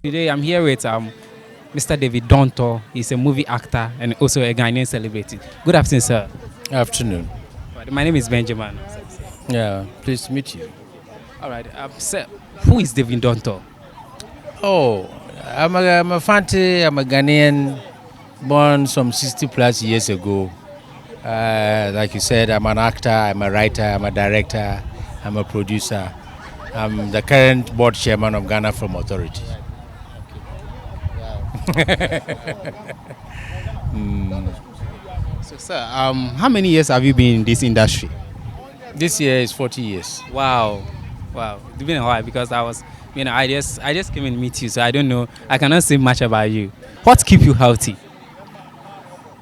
Today I'm here with Mr. David Dontoh. He's a movie actor and also a Ghanaian celebrity. Good afternoon, sir. Afternoon. Right, my name is Benjamin. Yeah, pleased to meet you. All right, sir, who is David Dontoh? Oh, I'm a Fante, I'm a Ghanaian, born some 60 plus years ago. Like you said, I'm an actor, I'm a writer, I'm a director, I'm a producer. I'm the current board chairman of Ghana Film Authority. So, sir, how many years have you been in this industry? This year is 40 years. Wow, it's been a while because I just came and meet you, so I don't know. I cannot say much about you. What keep you healthy?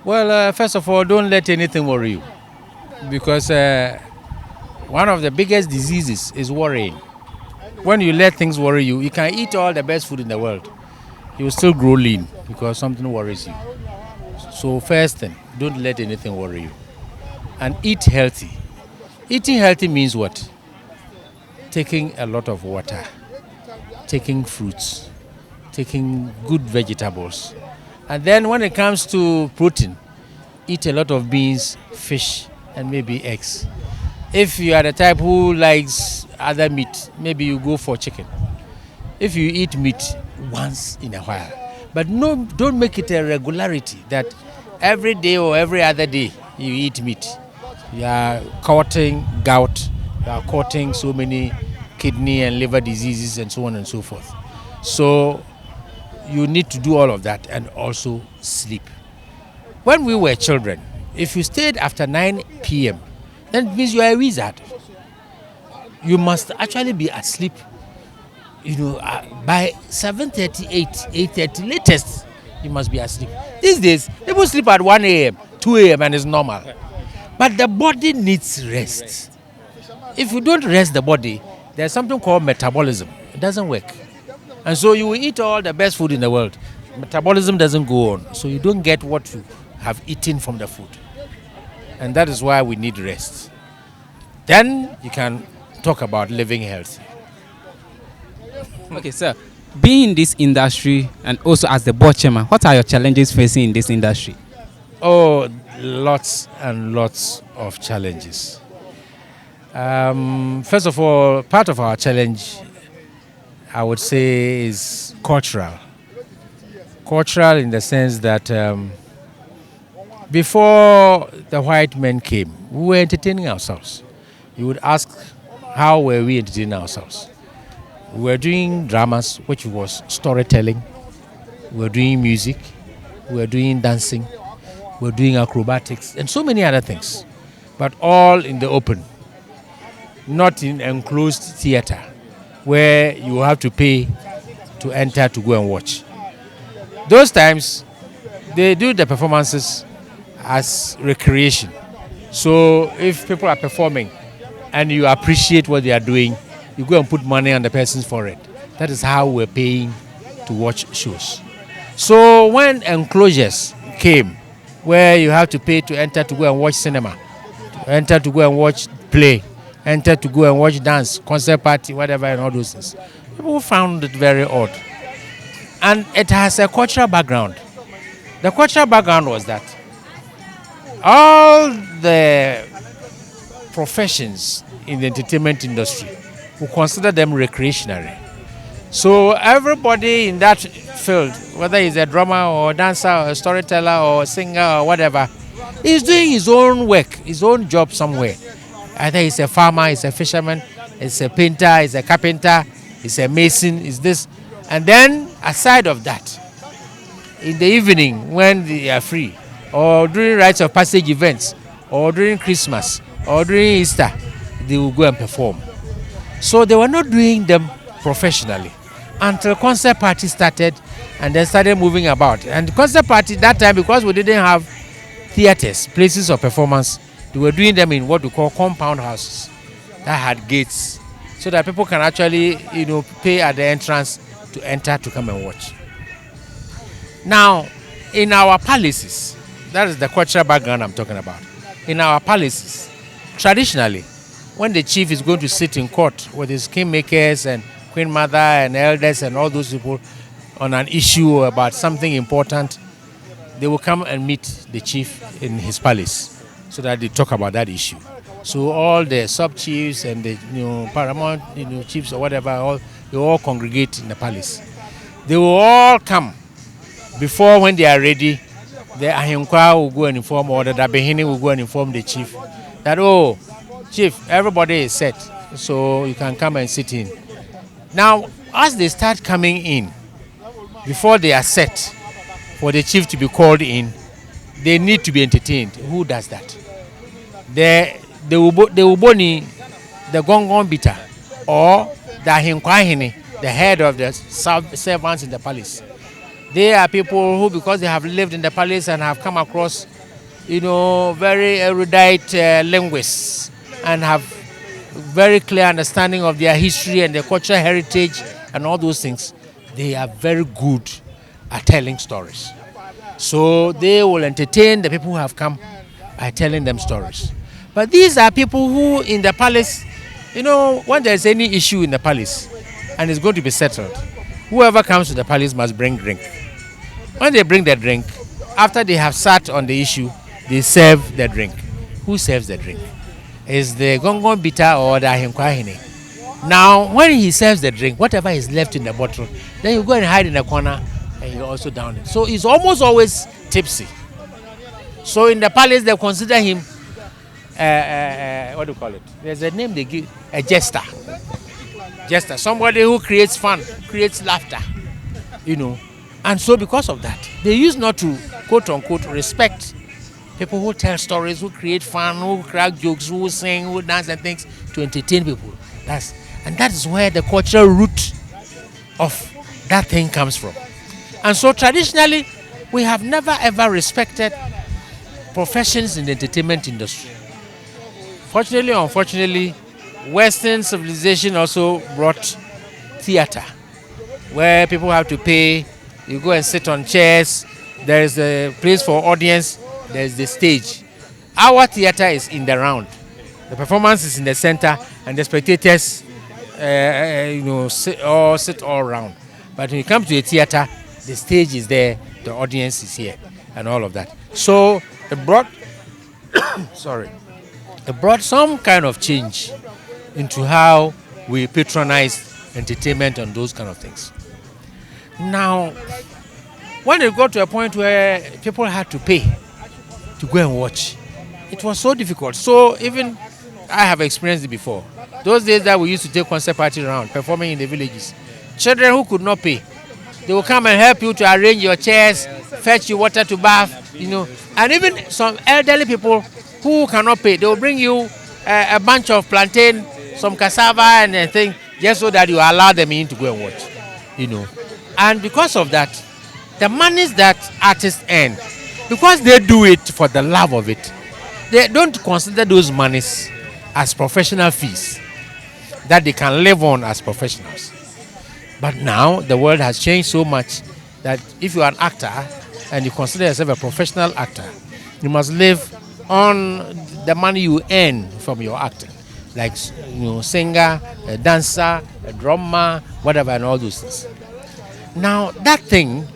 Well, first of all, don't let anything worry you, because one of the biggest diseases is worrying. When you let things worry you, you can eat all the best food in the world. You will still grow lean because something worries you. So first thing, don't let anything worry you. And eat healthy. Eating healthy means what? Taking a lot of water, taking fruits, taking good vegetables. And then when it comes to protein, eat a lot of beans, fish, and maybe eggs. If you are the type who likes other meat, maybe you go for chicken. If you eat meat once in a while, but no, don't make it a regularity that every day or every other day you eat meat. You are courting gout, you are courting so many kidney and liver diseases and so on and so forth. So you need to do all of that and also sleep. When we were children, if you stayed after 9 p.m., then it means you are a wizard. You must actually be asleep, by 7:30, 8:30 latest, you must be asleep. These days, people sleep at 1 a.m., 2 a.m. and it's normal. But the body needs rest. If you don't rest the body, there's something called metabolism. It doesn't work. And so you will eat all the best food in the world. Metabolism doesn't go on. So you don't get what you have eaten from the food. And that is why we need rest. Then you can talk about living healthy. Okay, sir. Being in this industry and also as the board chairman, what are your challenges facing in this industry? Oh, lots and lots of challenges. First of all, part of our challenge, I would say, is cultural. Cultural in the sense that before the white men came, we were entertaining ourselves. You would ask, how were we entertaining ourselves? We were doing dramas, which was storytelling. We were doing music. We were doing dancing. We were doing acrobatics and so many other things. But all in the open, not in enclosed theater where you have to pay to enter to go and watch. Those times, they do the performances as recreation. So if people are performing and you appreciate what they are doing, you go and put money on the person's forehead. That is how we're paying to watch shows. So when enclosures came, where you have to pay to enter to go and watch cinema, to enter to go and watch play, enter to go and watch dance, concert party, whatever, and all those things, people found it very odd. And it has a cultural background. The cultural background was that all the professions in the entertainment industry, we consider them recreationary. So everybody in that field, whether he's a drummer or a dancer or a storyteller or a singer or whatever, is doing his own work, his own job somewhere. Either he's a farmer, he's a fisherman, it's a painter, it's a carpenter, it's a mason, it's this. And then aside of that, in the evening when they are free, or during rites of passage events, or during Christmas, or during Easter, they will go and perform. So they were not doing them professionally until concert party started, and then started moving about. And the concert party that time, because we didn't have theaters, places of performance, they were doing them in what we call compound houses that had gates, so that people can actually, pay at the entrance to enter to come and watch. Now, in our palaces, that is the cultural background I'm talking about. In our palaces, traditionally, when the chief is going to sit in court with his kingmakers and queen mother and elders and all those people on an issue about something important, they will come and meet the chief in his palace so that they talk about that issue. So all the sub-chiefs and the paramount chiefs or whatever, they all congregate in the palace. They will all come before, when they are ready. The Ahinkwa will go and inform, or the Dabehini will go and inform the chief that, oh, chief, everybody is set, so you can come and sit in. Now, as they start coming in, before they are set for the chief to be called in, they need to be entertained. Who does that? The Uboni, the Gongon Bita, or the Ahinkwahini, the head of the servants in the palace. They are people who, because they have lived in the palace and have come across, very erudite linguists, and have very clear understanding of their history and their cultural heritage and all those things, they are very good at telling stories. So they will entertain the people who have come by telling them stories. But these are people who in the palace, when there's any issue in the palace and it's going to be settled, whoever comes to the palace must bring drink. When they bring their drink, after they have sat on the issue, they serve the drink. Who serves the drink? Is the Gongon Bita or the Ahinkwahini. Now, when he serves the drink, whatever is left in the bottle, then you go and hide in the corner and you also down it. So he's almost always tipsy. So in the palace, they consider him, what do you call it? There's a name they give, a jester. Jester, somebody who creates fun, creates laughter, And so because of that, they used not to, quote unquote, respect people who tell stories, who create fun, who crack jokes, who sing, who dance and things to entertain people. And that is where the cultural root of that thing comes from. And so traditionally, we have never ever respected professions in the entertainment industry. Fortunately or unfortunately, Western civilization also brought theater, where people have to pay. You go and sit on chairs. There is a place for audience. There is the stage. Our theater is in the round. The performance is in the center, and the spectators, sit all around. But when you come to a theater, the stage is there, the audience is here, and all of that. So it brought, it brought some kind of change into how we patronize entertainment and those kind of things. Now, when it got to a point where people had to pay to go and watch, it was so difficult. So even I have experienced it before. Those days that we used to take concert party around, performing in the villages, children who could not pay, they will come and help you to arrange your chairs, fetch you water to bath, And even some elderly people who cannot pay, they will bring you a bunch of plantain, some cassava and a thing, just so that you allow them in to go and watch, And because of that, the monies that artists earn, because they do it for the love of it, they don't consider those monies as professional fees that they can live on as professionals. But now the world has changed so much that if you are an actor and you consider yourself a professional actor, you must live on the money you earn from your acting, like singer, a dancer, a drummer, whatever, and all those things. Now that thing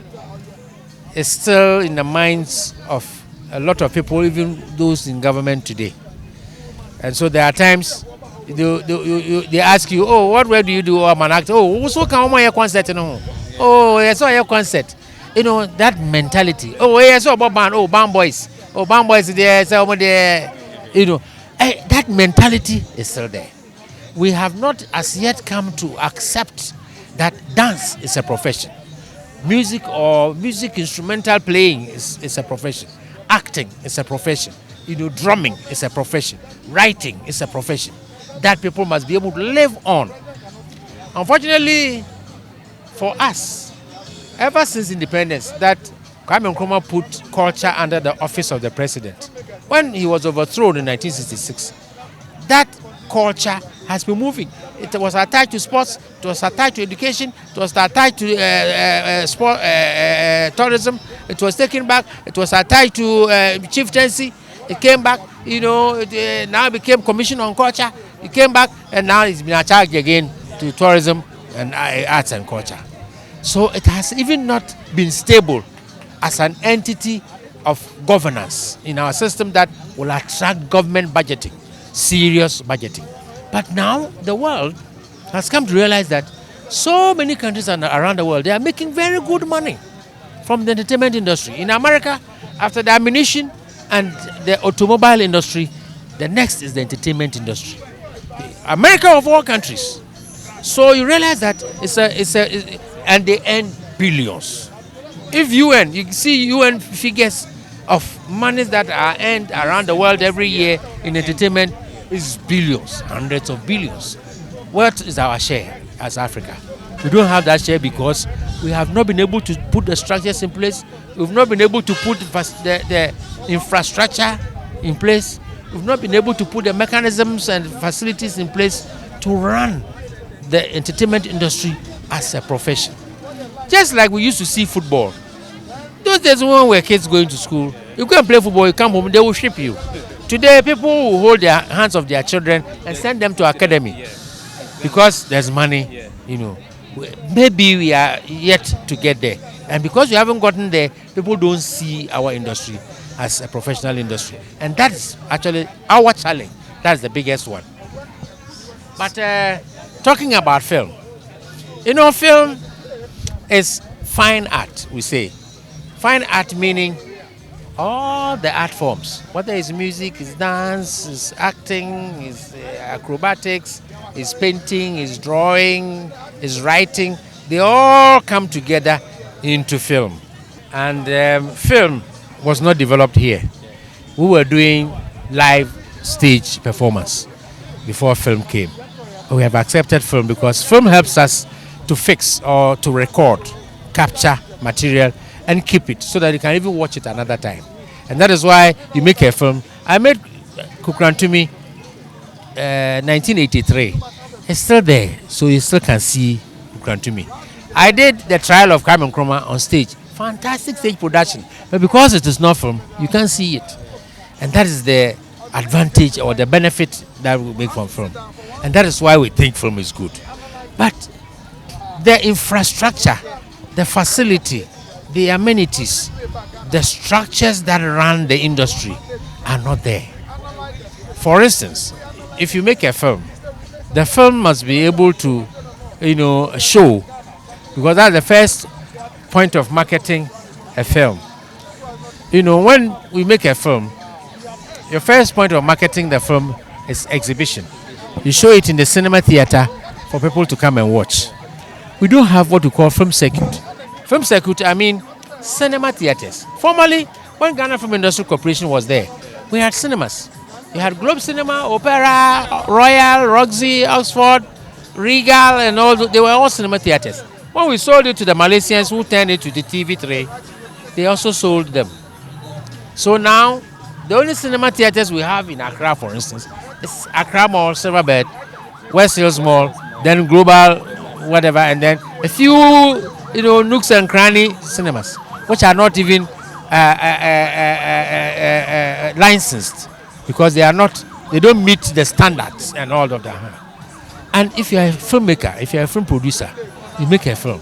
is still in the minds of a lot of people, even those in government today. And so there are times they ask you, oh, what way do you do? Oh, I'm an actor. Oh, so can I concert? Oh, yes, I concert. That mentality. Oh, yes, band. Oh, band boys. Oh, band boys there. So there. That mentality is still there. we have not as yet come to accept that dance is a profession. Music or music instrumental playing is a profession. Acting is a profession. Drumming is a profession. Writing is a profession that people must be able to live on. Unfortunately, for us, ever since independence, that Kwame Nkrumah put culture under the office of the president. When he was overthrown in 1966, that culture has been moving. It was attached to sports, it was attached to education, it was attached to tourism, it was taken back, it was attached to chieftaincy, it came back, it now became Commission on Culture, it came back, and now it's been attached again to tourism and arts and culture. So it has even not been stable as an entity of governance in our system that will attract government budgeting, serious budgeting. But now the world has come to realize that so many countries around the world, they are making very good money from the entertainment industry. In America, after the ammunition and the automobile industry, the next is the entertainment industry. America of all countries. So you realize that and they earn billions. If you see UN figures of monies that are earned around the world every year in entertainment is billions, hundreds of billions. What is our share as Africa? We don't have that share because we have not been able to put the structures in place. We've not been able to put the infrastructure in place. We've not been able to put the mechanisms and facilities in place to run the entertainment industry as a profession. Just like we used to see football. Those days when we were kids going to school, you go and play football, you come home, they will ship you. Today, people will hold their hands of their children and send them to academy because there's money, Maybe we are yet to get there. And because we haven't gotten there, people don't see our industry as a professional industry. And that's actually our challenge. That's the biggest one. But talking about film, film is fine art, we say. Fine art meaning all the art forms, whether it's music, it's dance, it's acting, it's acrobatics, it's painting, it's drawing, it's writing, they all come together into film. And film was not developed here. We were doing live stage performance before film came. We have accepted film because film helps us to fix or to record, capture material and keep it so that you can even watch it another time. And that is why you make a film. I made Kukrantumi 1983. It's still there, so you still can see Kukrantumi. I did the trial of Kwame Nkrumah on stage. Fantastic stage production. But because it is not film, you can't see it. And that is the advantage or the benefit that we make from film. And that is why we think film is good. But the infrastructure, the facility, the amenities, the structures that run the industry are not there. For instance, if you make a film, the film must be able to, show, because that's the first point of marketing a film. When we make a film, your first point of marketing the film is exhibition. You show it in the cinema theater for people to come and watch. We don't have what we call film circuit. Film circuit, I mean cinema theaters. Formerly, when Ghana Film Industry Corporation was there, we had cinemas. You had Globe Cinema, Opera, Royal, Roxy, Oxford, Regal, and all. They were all cinema theaters. When we sold it to the Malaysians who turned it to the TV3, they also sold them. So now, the only cinema theaters we have in Accra, for instance, is Accra Mall, Silverbird, West Hills Mall, then Global, whatever, and then a few, nooks and cranny cinemas, which are not even licensed because they don't meet the standards and all of that. And if you're a filmmaker, if you're a film producer, you make a film,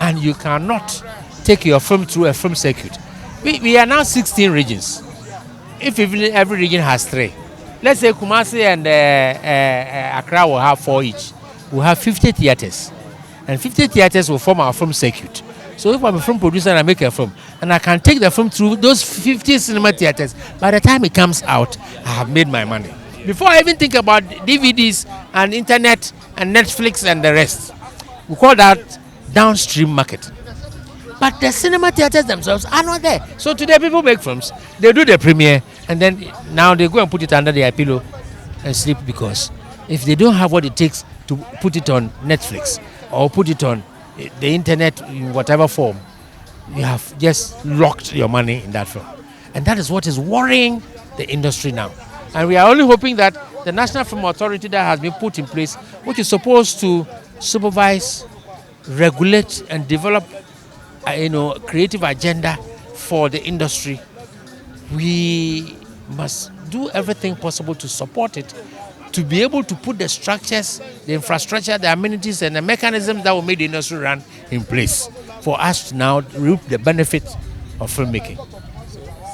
and you cannot take your film through a film circuit. We are now 16 regions. If even every region has 3, let's say Kumasi and Accra will have 4 each. We'll have 50 theaters, and 50 theaters will form our film circuit. So if I'm a film producer and I make a film, and I can take the film through those 50 cinema theaters, by the time it comes out, I have made my money. Before I even think about DVDs and internet and Netflix and the rest, we call that downstream market. But the cinema theaters themselves are not there. So today people make films, they do the premiere, and then now they go and put it under their pillow and sleep, because if they don't have what it takes to put it on Netflix or put it on the internet in whatever form, you have just locked your money in that film. And that is what is worrying the industry now. And we are only hoping that the National Film Authority that has been put in place, which is supposed to supervise, regulate, and develop creative agenda for the industry, we must do everything possible to support it, to be able to put the structures, the infrastructure, the amenities, and the mechanisms that will make the industry run in place for us to now reap the benefit of filmmaking.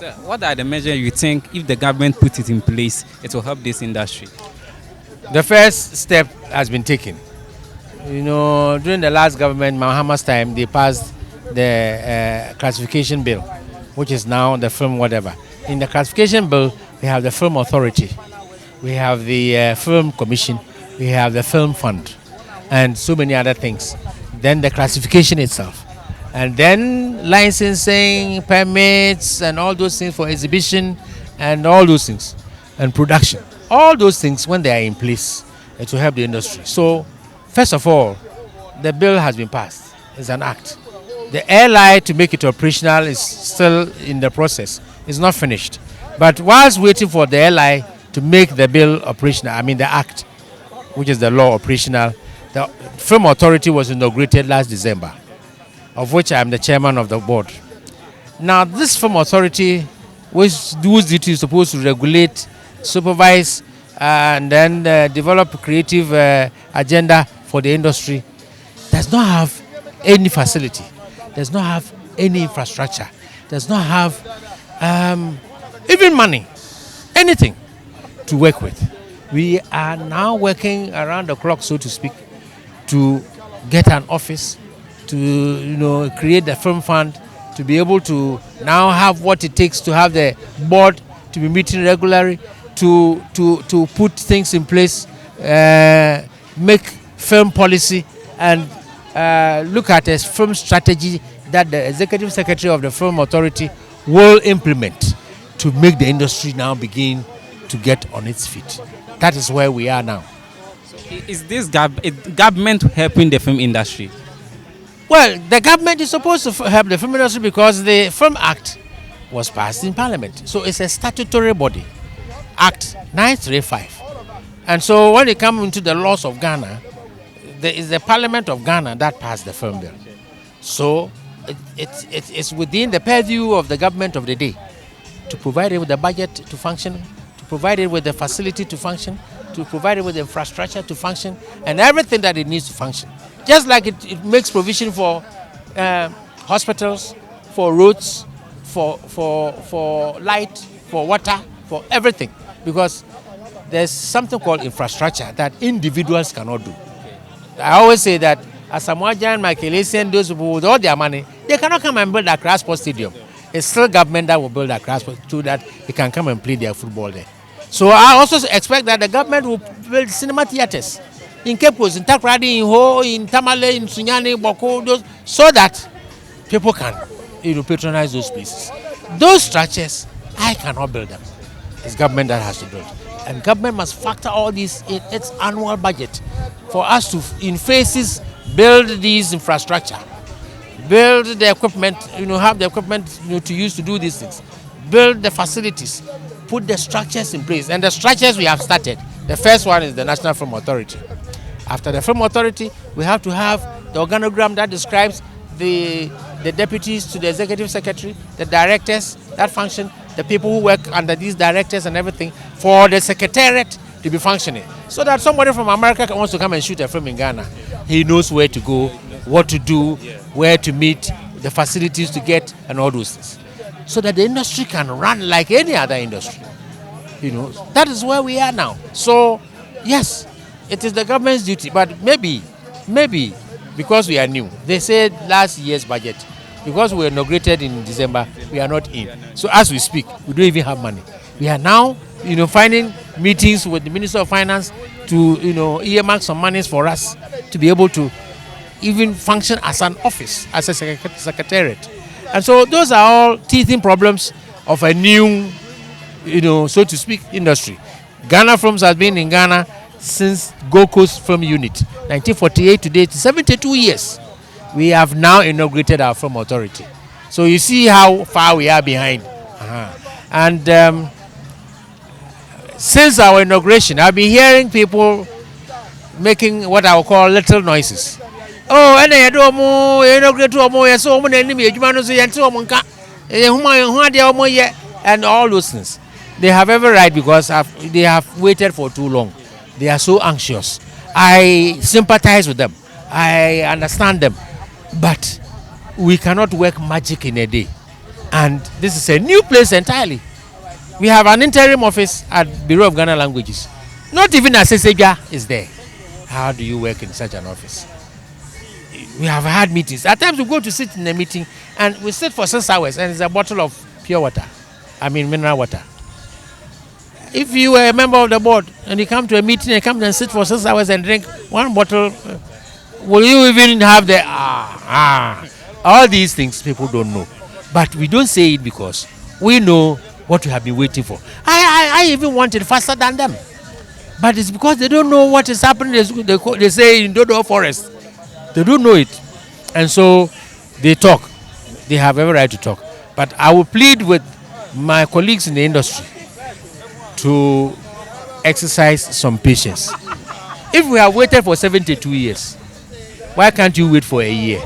So what are the measures you think, if the government puts it in place, it will help this industry? The first step has been taken. During the last government, Mahama's time, they passed the classification bill, which is now the film whatever. In the classification bill, we have the film authority, we have the film commission, we have the film fund, and so many other things. Then the classification itself, and then licensing, permits, and all those things for exhibition, and all those things, and production. All those things, when they are in place, it will help the industry. So, first of all, the bill has been passed. It's an act. The airline, to make it operational, is still in the process. It's not finished. But whilst waiting for the airline to make the bill operational, the act, which is the law, operational, the Film Authority was inaugurated last December, of which I am the chairman of the board. Now, this Film Authority, whose duty is supposed to regulate, supervise, and then develop a creative agenda for the industry, does not have any facility, does not have any infrastructure, does not have even money, anything to work with. We are now working around the clock, so to speak, to get an office, to create the film fund, to be able to now have what it takes to have the board to be meeting regularly, to put things in place, make film policy, and look at a film strategy that the executive secretary of the Film Authority will implement to make the industry now begin to get on its feet. That is where we are now. Is this government helping the film industry? Well, the government is supposed to help the film industry because the Film Act was passed in Parliament. So it's a statutory body, Act 935. And so when it comes into the laws of Ghana, there is the Parliament of Ghana that passed the film bill. So it's within the purview of the government of the day to provide it with the budget to function, to provide it with the facility to function, to provide it with the infrastructure to function, and everything that it needs to function. Just like it makes provision for hospitals, for roads, for light, for water, for everything. Because there's something called infrastructure that individuals cannot do. I always say that Asamoah, Michael, those people with all their money, they cannot come and build a Accra Sports Stadium. It's still government that will build a Accra Sports so that they can come and play their football there. So I also expect that the government will build cinema theaters in Cape Coast, in Takrady, in Ho, in Tamale, in Sunyani, Boko, so that people can patronize those places. Those structures, I cannot build them. It's government that has to build. And government must factor all this in its annual budget for us to, in phases, build these infrastructure, build the equipment, have the equipment to use to do these things, build the facilities, put the structures in place. And the structures we have started. The first one is the National Film Authority. After the Film Authority, we have to have the organogram that describes the deputies to the executive secretary, the directors that function, the people who work under these directors and everything, for the secretariat to be functioning. So that somebody from America wants to come and shoot a film in Ghana, he knows where to go, what to do, where to meet, the facilities to get, and all those things. So that the industry can run like any other industry. That is where we are now. So, yes, it is the government's duty, but maybe, because we are new, they said last year's budget, because we were inaugurated in December, we are not in. So as we speak, we don't even have money. We are now, finding meetings with the Minister of Finance to, earmark some monies for us to be able to even function as an office, as a secretariat. And so those are all teething problems of a new, so to speak, industry. Ghana Films has been in Ghana since Gold Coast Film Unit, 1948 to date, 72 years. We have now inaugurated our film authority. So you see how far we are behind. And since our inauguration, I've been hearing people making what I will call little noises. Oh, and I do more inaugurate more, so many enemy, and all those things. They have every right because they have waited for too long. They are so anxious. I sympathize with them. I understand them. But we cannot work magic in a day. And this is a new place entirely. We have an interim office at Bureau of Ghana Languages. Not even a Seseja is there. How do you work in such an office? We have had meetings. At times we go to sit in a meeting and we sit for 6 hours and it's a bottle of pure water. Mineral water. If you are a member of the board and you come to a meeting and come and sit for 6 hours and drink one bottle, will you even have the all these things people don't know. But we don't say it because we know what we have been waiting for. I even want it faster than them. But it's because they don't know what is happening. They say in Dontoh Forest. They don't know it. And so they talk. They have every right to talk. But I will plead with my colleagues in the industry to exercise some patience. If we have waited for 72 years, why can't you wait for a year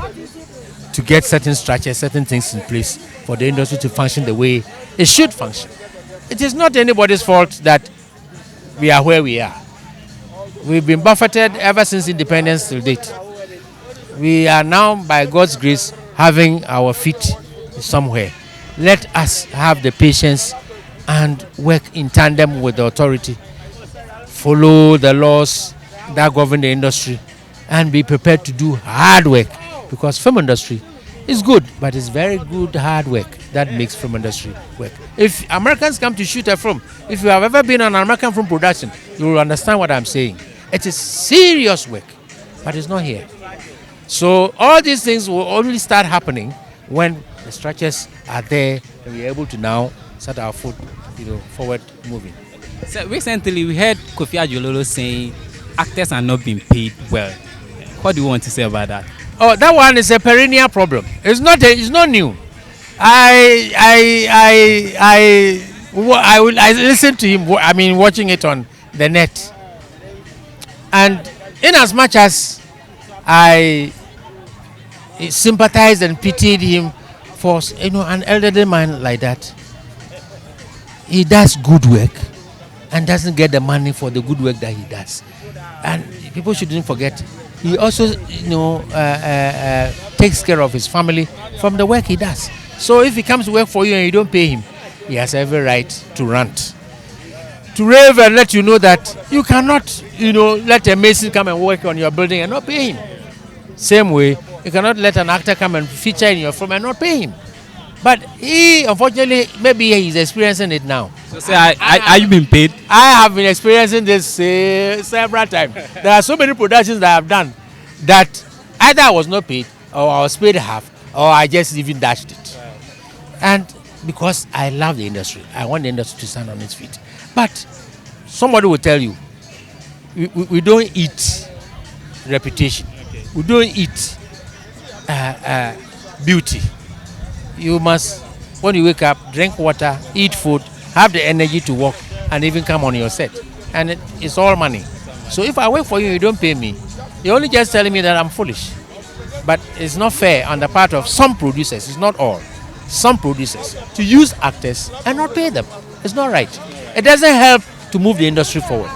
to get certain structures, certain things in place for the industry to function the way it should function? It is not anybody's fault that we are where we are. We've been buffeted ever since independence till date. We are now, by God's grace, having our feet somewhere. Let us have the patience and work in tandem with the authority. Follow the laws that govern the industry and be prepared to do hard work, because film industry is good, but it's very good hard work that makes film industry work. If Americans come to shoot a film, if you have ever been on an American film production, you will understand what I'm saying. It is serious work, but it's not here. So all these things will only start happening when the structures are there and we are able to now set our foot, forward moving. So recently we heard Akufo-Addo saying actors are not being paid well. What do you want to say about that? Oh, that one is a perennial problem. It's not new. I listened to him. Watching it on the net, and in as much as I sympathized and pitied him for an elderly man like that, he does good work and doesn't get the money for the good work that he does. And people shouldn't forget, he also takes care of his family from the work he does. So if he comes to work for you and you don't pay him, he has every right to rant, to rave and let you know that you cannot let a mason come and work on your building and not pay him. Same way, you cannot let an actor come and feature in your film and not pay him. But he, unfortunately, maybe he's experiencing it now. So say, are you being paid? I have been experiencing this several times. There are so many productions that I have done that either I was not paid, or I was paid half, or I just even dashed it. Wow. And because I love the industry, I want the industry to stand on its feet. But somebody will tell you, we don't eat reputation. Okay. We don't eat beauty. You must, when you wake up, drink water, eat food, have the energy to work, and even come on your set. And it's all money. So if I work for you, you don't pay me, you're only just telling me that I'm foolish. But it's not fair on the part of some producers, it's not all, some producers, to use actors and not pay them. It's not right. It doesn't help to move the industry forward.